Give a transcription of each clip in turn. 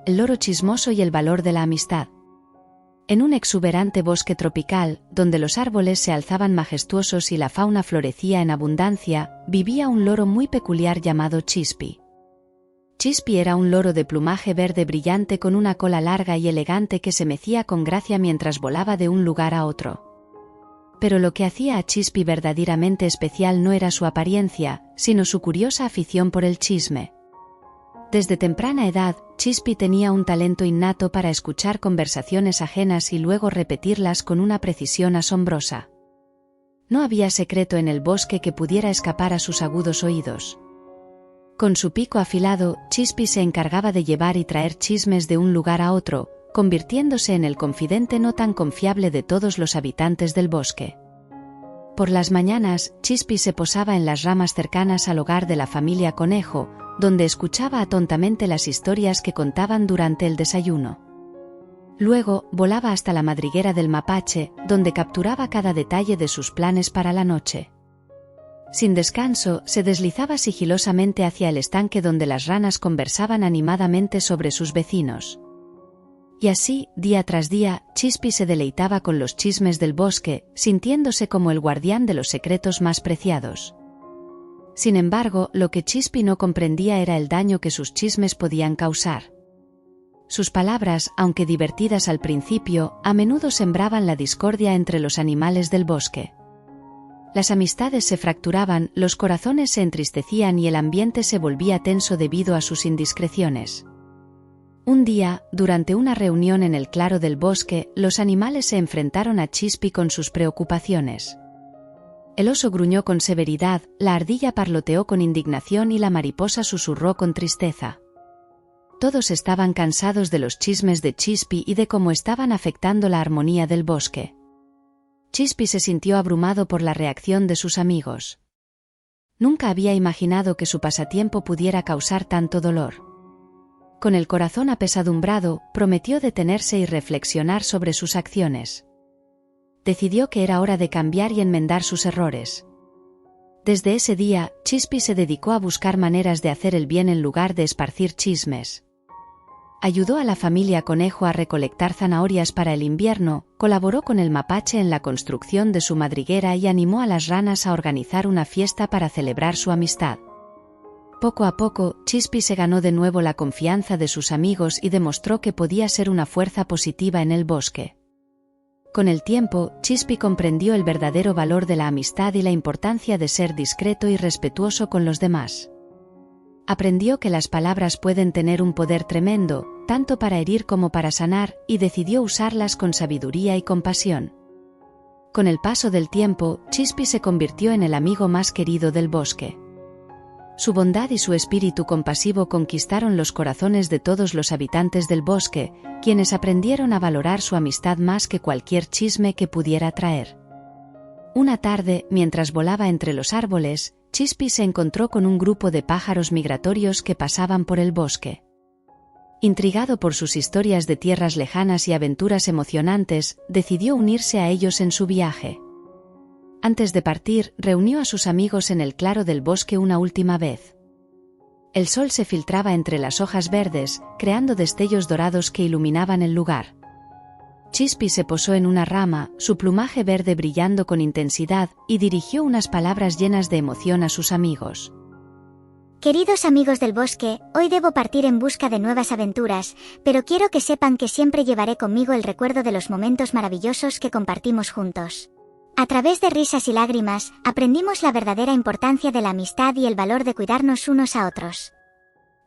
el loro chismoso y el valor de la amistad. En un exuberante bosque tropical, donde los árboles se alzaban majestuosos y la fauna florecía en abundancia, vivía un loro muy peculiar llamado Chispy. Chispy era un loro de plumaje verde brillante con una cola larga y elegante que se mecía con gracia mientras volaba de un lugar a otro. Pero lo que hacía a Chispy verdaderamente especial no era su apariencia, sino su curiosa afición por el chisme. Desde temprana edad, Chispy tenía un talento innato para escuchar conversaciones ajenas y luego repetirlas con una precisión asombrosa. No había secreto en el bosque que pudiera escapar a sus agudos oídos. Con su pico afilado, Chispy se encargaba de llevar y traer chismes de un lugar a otro, convirtiéndose en el confidente no tan confiable de todos los habitantes del bosque. Por las mañanas, Chispy se posaba en las ramas cercanas al hogar de la familia Conejo, donde escuchaba atentamente las historias que contaban durante el desayuno. Luego, volaba hasta la madriguera del mapache, donde capturaba cada detalle de sus planes para la noche. Sin descanso, se deslizaba sigilosamente hacia el estanque donde las ranas conversaban animadamente sobre sus vecinos. Y así, día tras día, Chispy se deleitaba con los chismes del bosque, sintiéndose como el guardián de los secretos más preciados. Sin embargo, lo que Chispy no comprendía era el daño que sus chismes podían causar. Sus palabras, aunque divertidas al principio, a menudo sembraban la discordia entre los animales del bosque. Las amistades se fracturaban, los corazones se entristecían y el ambiente se volvía tenso debido a sus indiscreciones. Un día, durante una reunión en el claro del bosque, los animales se enfrentaron a Chispy con sus preocupaciones. El oso gruñó con severidad, la ardilla parloteó con indignación y la mariposa susurró con tristeza. Todos estaban cansados de los chismes de Chispy y de cómo estaban afectando la armonía del bosque. Chispy se sintió abrumado por la reacción de sus amigos. Nunca había imaginado que su pasatiempo pudiera causar tanto dolor. Con el corazón apesadumbrado, prometió detenerse y reflexionar sobre sus acciones. Decidió que era hora de cambiar y enmendar sus errores. Desde ese día, Chispy se dedicó a buscar maneras de hacer el bien en lugar de esparcir chismes. Ayudó a la familia Conejo a recolectar zanahorias para el invierno, colaboró con el mapache en la construcción de su madriguera y animó a las ranas a organizar una fiesta para celebrar su amistad. Poco a poco, Chispy se ganó de nuevo la confianza de sus amigos y demostró que podía ser una fuerza positiva en el bosque. Con el tiempo, Chispy comprendió el verdadero valor de la amistad y la importancia de ser discreto y respetuoso con los demás. Aprendió que las palabras pueden tener un poder tremendo, tanto para herir como para sanar, y decidió usarlas con sabiduría y compasión. Con el paso del tiempo, Chispy se convirtió en el amigo más querido del bosque. Su bondad y su espíritu compasivo conquistaron los corazones de todos los habitantes del bosque, quienes aprendieron a valorar su amistad más que cualquier chisme que pudiera traer. Una tarde, mientras volaba entre los árboles, Chispy se encontró con un grupo de pájaros migratorios que pasaban por el bosque. Intrigado por sus historias de tierras lejanas y aventuras emocionantes, decidió unirse a ellos en su viaje. Antes de partir, reunió a sus amigos en el claro del bosque una última vez. El sol se filtraba entre las hojas verdes, creando destellos dorados que iluminaban el lugar. Chispy se posó en una rama, su plumaje verde brillando con intensidad, y dirigió unas palabras llenas de emoción a sus amigos. Queridos amigos del bosque, hoy debo partir en busca de nuevas aventuras, pero quiero que sepan que siempre llevaré conmigo el recuerdo de los momentos maravillosos que compartimos juntos. A través de risas y lágrimas, aprendimos la verdadera importancia de la amistad y el valor de cuidarnos unos a otros.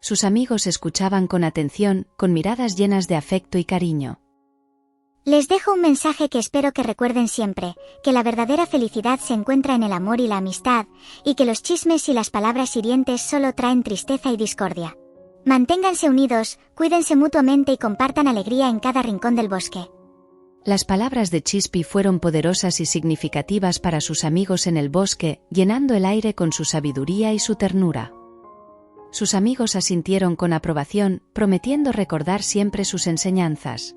Sus amigos escuchaban con atención, con miradas llenas de afecto y cariño. Les dejo un mensaje que espero que recuerden siempre, que la verdadera felicidad se encuentra en el amor y la amistad, y que los chismes y las palabras hirientes solo traen tristeza y discordia. Manténganse unidos, cuídense mutuamente y compartan alegría en cada rincón del bosque. Las palabras de Chispy fueron poderosas y significativas para sus amigos en el bosque, llenando el aire con su sabiduría y su ternura. Sus amigos asintieron con aprobación, prometiendo recordar siempre sus enseñanzas.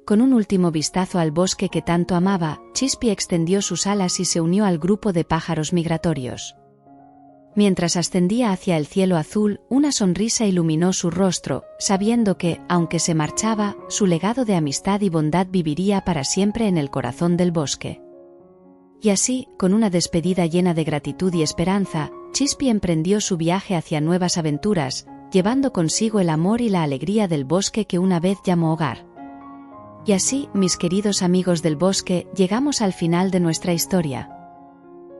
Con un último vistazo al bosque que tanto amaba, Chispy extendió sus alas y se unió al grupo de pájaros migratorios. Mientras ascendía hacia el cielo azul, una sonrisa iluminó su rostro, sabiendo que, aunque se marchaba, su legado de amistad y bondad viviría para siempre en el corazón del bosque. Y así, con una despedida llena de gratitud y esperanza, Chispy emprendió su viaje hacia nuevas aventuras, llevando consigo el amor y la alegría del bosque que una vez llamó hogar. Y así, mis queridos amigos del bosque, llegamos al final de nuestra historia.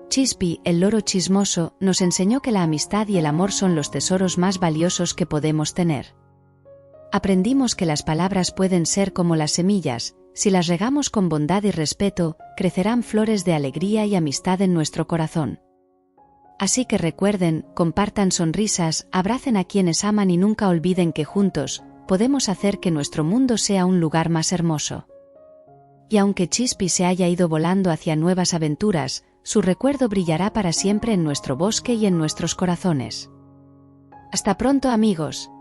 Chispy, el loro chismoso, nos enseñó que la amistad y el amor son los tesoros más valiosos que podemos tener. Aprendimos que las palabras pueden ser como las semillas, si las regamos con bondad y respeto, crecerán flores de alegría y amistad en nuestro corazón. Así que recuerden, compartan sonrisas, abracen a quienes aman y nunca olviden que juntos, podemos hacer que nuestro mundo sea un lugar más hermoso. Y aunque Chispy se haya ido volando hacia nuevas aventuras, su recuerdo brillará para siempre en nuestro bosque y en nuestros corazones. Hasta pronto, amigos.